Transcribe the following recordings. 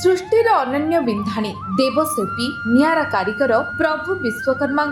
सृष्टिर अनन्य बिंधाणी देवशिल्पी नियारा कारीगर प्रभु विश्वकर्मा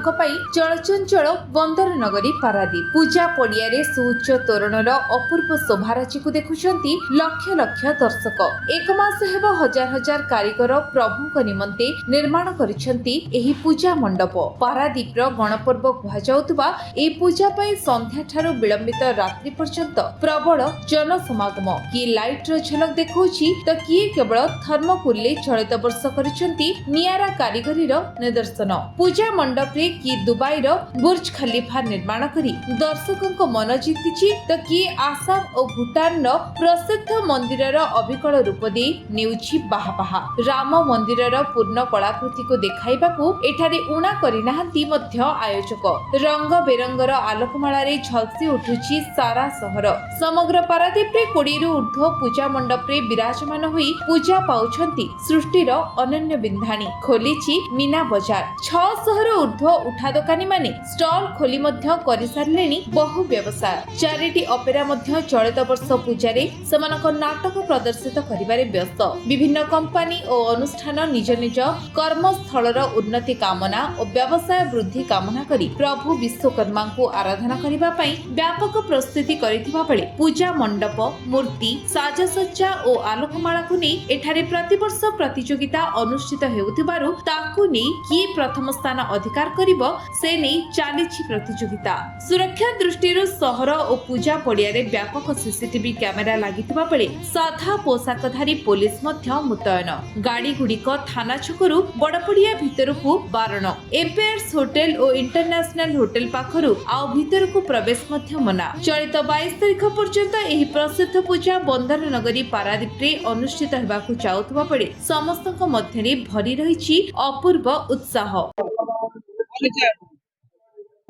चलचंचल बंदर नगरी पारादीप पूजा पड़िया सुउच्च तोरणर अपूर्व शोभाराजी को देखुंट लक्ष लक्ष दर्शक एक मास हेब हजार हजार कारीगर प्रभु निमंते निर्माण करिसेंती एही पूजा मंडप पारादीप गणपर्व कहुवा ए पूजा संध्या ठारू विलंबित रात्रि पर्यंत प्रबल जनसमागम किए लाइट रो झलक देखौछि तो किए केवल थर्मोकुल चलित वर्ष करिसेंती नियारा कारीगरी निदर्शन पूजा मंडप रे कि दुबई बुर्ज खलीफा निर्माण करी दर्शकों मन जीति तो किए आसाम और भूटान प्रसिद्ध मंदिर अविकल रूप दे नेउछि बाहा राम मंदिर पूर्ण कलाकृति को देखाइबाकू एठारे उणा करिनाहांती मध्य आयोजक रंग बेरंगर आलोकमाला रे झलसी उठुछि सारा सहर समग्र पारादीप रे 20 रु ऊर्ध्व पूजा मंडप रे विराजमान होई पूजा पाउछंती सृष्टिर अनन्य बिंधाणी खोलिछि मीना बाजार 600 रु ऊर्ध्व उठा दोकानी माने स्टॉल खोली मध्य करि सारलेनी बहु व्यवसाय चारिटी ऑपेरा मध्य चलित वर्ष पूजारे समानक नाटक प्रदर्शित करिबारे व्यस्त विभिन्न कंपनी और अनुष्ठान निज निज कर्मस्थलर उन्नति कामना और व्यवसाय वृद्धि कामना करी प्रभु विश्वकर्मा को आराधना करिबा पई व्यापक प्रस्तुति करिथिबा बेले पूजा मंडप मूर्ति साजसज्जा और आलोकमाला को नहीं एठारे प्रतिवर्ष प्रतियोगिता अनुष्ठित हेउथिबारु ताकू नहीं किए प्रथम स्थान अधिकार करिबो से नहीं चालीछि प्रतियोगिता सुरक्षा दृष्टिरु सहर और पूजा पड़िया रे व्यापक सीसीटीवी कैमेरा लागिथिबा बेले साधा पोशाकधारी पुलिस मध्य मुतयन गाड़ी गुड़िक थाना छकरू बड़पड़िया भितरकू बारण एम्पायर्स होटेल और इंटरनेशनल होटेल पाखरु आउ भितरकू प्रवेश मध्य मना चलित 22 तारिख पर्यंत एही प्रसिद्ध पूजा बंदर नगरी पारादीप रे अनुष्ठित हेबाकू चाउथबा बेले समस्तक मध्य रे भरी रहिछि अपूर्व उत्साह।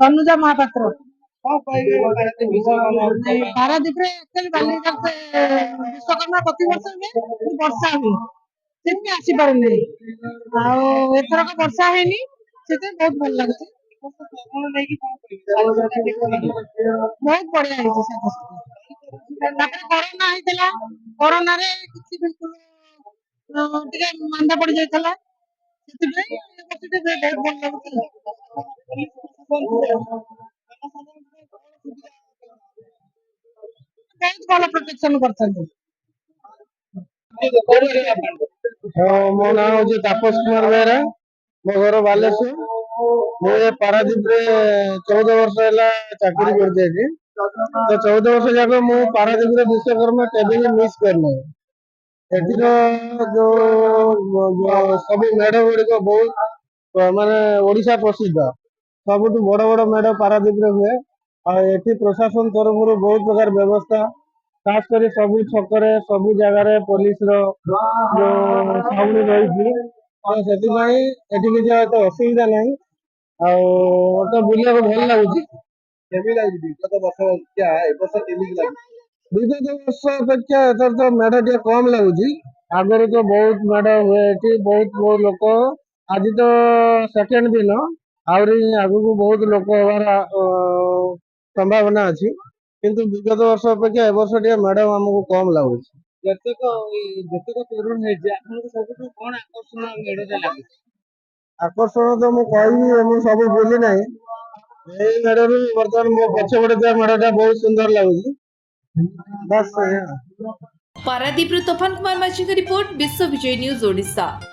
अनुजा महापात्र पारादीप रे एक्चुअली बालिका विश्वकर्मा प्रति वर्ष में वर्षा हुए सेमती आसी पारे एथरक वर्षा हेनी से बहुत भल लगे बहुत बढ़िया कोरोना होता कोरोना रे किसी बिल्कुल टिके मांदा पड़ जाता बहुत भल बहुत भल प्रोटेक्शन करते मो ना हूँ तापस कुमार बेहरा मो घर बालेश्वर मुझे पारादीप रे 14 वर्ष है चाकरी कर तो 14 वर्ष जाक मु पारादीप रे विश्वकर्मा केबे मिस करना जो सब मेढ़ गुड़िक बहुत माने ओडिशा प्रसिद्ध सबुठ बड़ बड़ मेढ़ पारादीप रे हुए आठी प्रशासन तरफ बहुत प्रकार व्यवस्था खास कर सबू छकरे सबू जगार पुलिस साउंड रही किसी असुविधा ना तो बुला भल लगुच विगत वर्ष अपेक्षा एथर तो मेढ़ टे कम लगुच आगर तो बहुत मेढ़ हुए बहुत बहुत लोक आज तो सेकेंड दिन आहरी आगु बहुत लोक हबार संभावना अच्छी किंतु विगत वर्ष अपेक्षा ए वर्ष टे मैडम हमको कम लगुच आकर्षण तो मुझे कहबी सब बुली ना मेढ़ बर्तमान मो पछपटे मेढ़टा बहुत सुंदर लगुच बस पारादीप तोफान कुमार माझी रिपोर्ट विश्व विजय न्यूज ओडिशा।